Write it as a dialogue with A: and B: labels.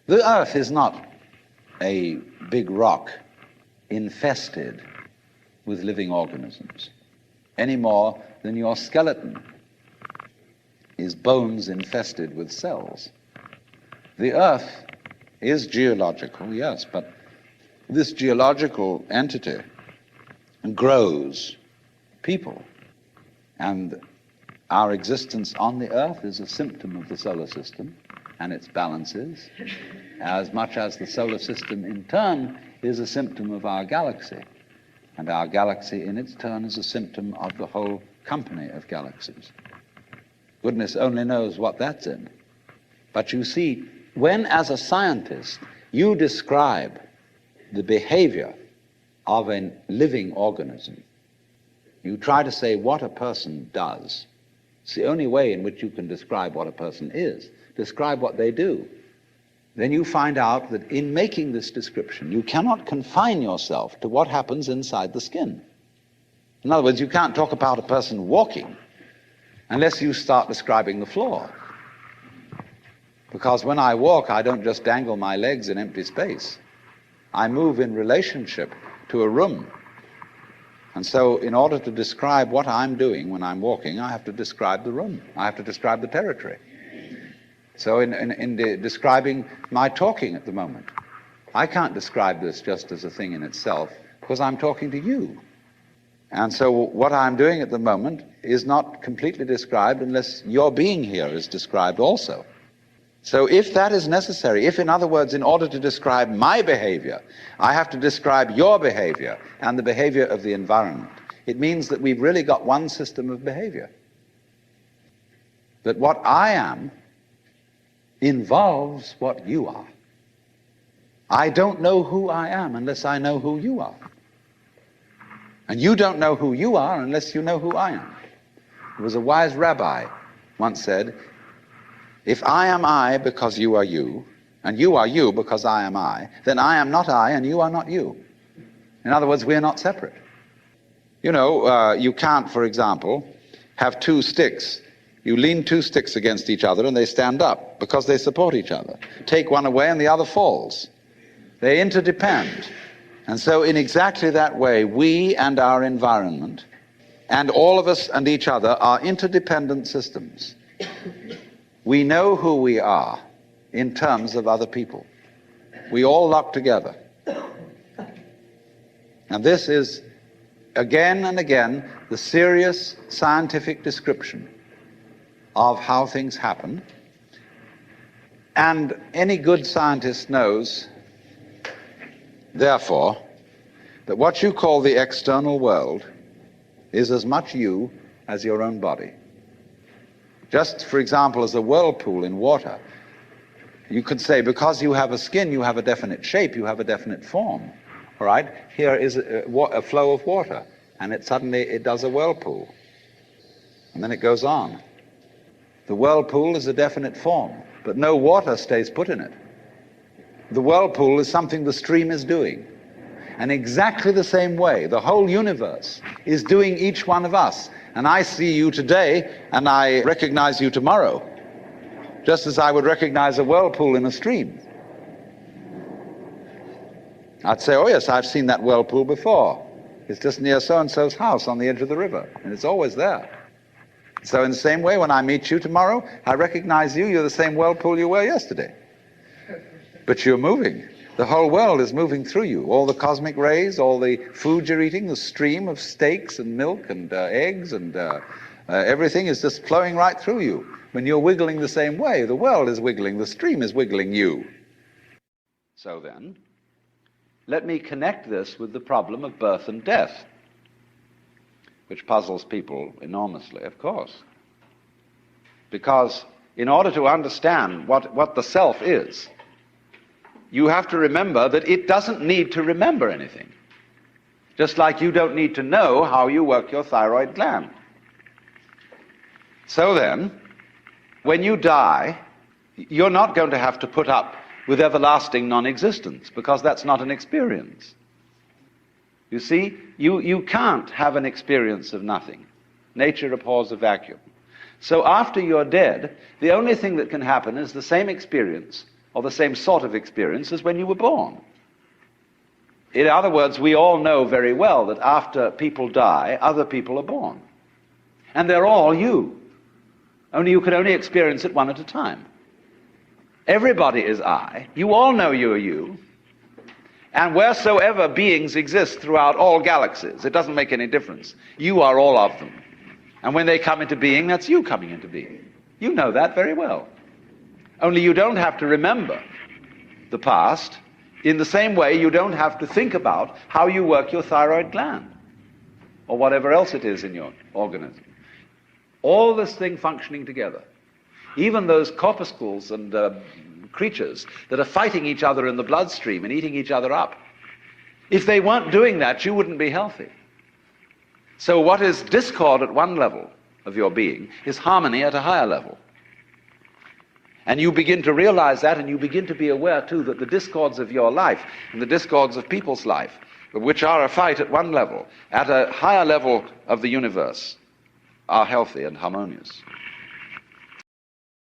A: The earth is not a big rock infested with living organisms, any more than your skeleton is bones infested with cells. The earth is geological, yes, but this geological entity grows people, and our existence on the earth is a symptom of the solar system and its balances, as much as the solar system in turn is a symptom of our galaxy, and our galaxy in its turn is a symptom of the whole company of galaxies. Goodness only knows what that's in. But you see, when as a scientist you describe the behavior of a living organism, you try to say what a person does. It's the only way in which you can describe what a person is. Describe what they do. Then you find out that in making this description, you cannot confine yourself to what happens inside the skin. In other words, you can't talk about a person walking unless you start describing the floor. Because when I walk, I don't just dangle my legs in empty space. I move in relationship to a room. And so in order to describe what I'm doing when I'm walking, I have to describe the room. I have to describe the territory. So in describing my talking at the moment, I can't describe this just as a thing in itself, because I'm talking to you. And so what I'm doing at the moment is not completely described unless your being here is described also. So if that is necessary, if in other words, in order to describe my behavior, I have to describe your behavior and the behavior of the environment, it means that we've really got one system of behavior. That what I am involves what you are. I don't know who I am unless I know who you are. And you don't know who you are unless you know who I am. There was a wise rabbi once said, if I am I because you are you, and you are you because I am I, then I am not I and you are not you. In other words, we are not separate. You know, you can't, for example, have two sticks. You lean two sticks against each other and they stand up because they support each other. Take one away and the other falls. They interdepend. And so in exactly that way, we and our environment and all of us and each other are interdependent systems. We know who we are in terms of other people. We all lock together. And this is, again and again, the serious scientific description of how things happen. And any good scientist knows, therefore, that what you call the external world is as much you as your own body. Just, for example, as a whirlpool in water, you could say, because you have a skin, you have a definite shape, you have a definite form. All right? Here is a flow of water, and it does a whirlpool. And then it goes on. The whirlpool is a definite form, but no water stays put in it. The whirlpool is something the stream is doing. And exactly the same way, the whole universe is doing each one of us. And I see you today, and I recognize you tomorrow, just as I would recognize a whirlpool in a stream. I'd say, oh yes, I've seen that whirlpool before. It's just near so-and-so's house on the edge of the river, and it's always there. So in the same way, when I meet you tomorrow, I recognize you, you're the same whirlpool you were yesterday. But you're moving. The whole world is moving through you. All the cosmic rays, all the food you're eating, the stream of steaks and milk and eggs and everything is just flowing right through you. When you're wiggling the same way, the world is wiggling, the stream is wiggling you. So then, let me connect this with the problem of birth and death, which puzzles people enormously, of course. Because in order to understand what the self is, you have to remember that it doesn't need to remember anything. Just like you don't need to know how you work your thyroid gland. So then, when you die, you're not going to have to put up with everlasting non-existence, because that's not an experience. You see, you can't have an experience of nothing. Nature abhors a vacuum. So after you're dead, the only thing that can happen is the same experience or the same sort of experience as when you were born. In other words, we all know very well that after people die, other people are born. And they're all you. Only you can only experience it one at a time. Everybody is I. You all know you are you. And wheresoever beings exist throughout all galaxies, it doesn't make any difference. You are all of them. And when they come into being, that's you coming into being. You know that very well. Only you don't have to remember the past. In the same way, you don't have to think about how you work your thyroid gland or whatever else it is in your organism. All this thing functioning together. Even those corpuscles and creatures that are fighting each other in the bloodstream and eating each other up. If they weren't doing that, you wouldn't be healthy. So what is discord at one level of your being is harmony at a higher level. And you begin to realize that, and you begin to be aware too that the discords of your life and the discords of people's life, which are a fight at one level, at a higher level of the universe, are healthy and harmonious.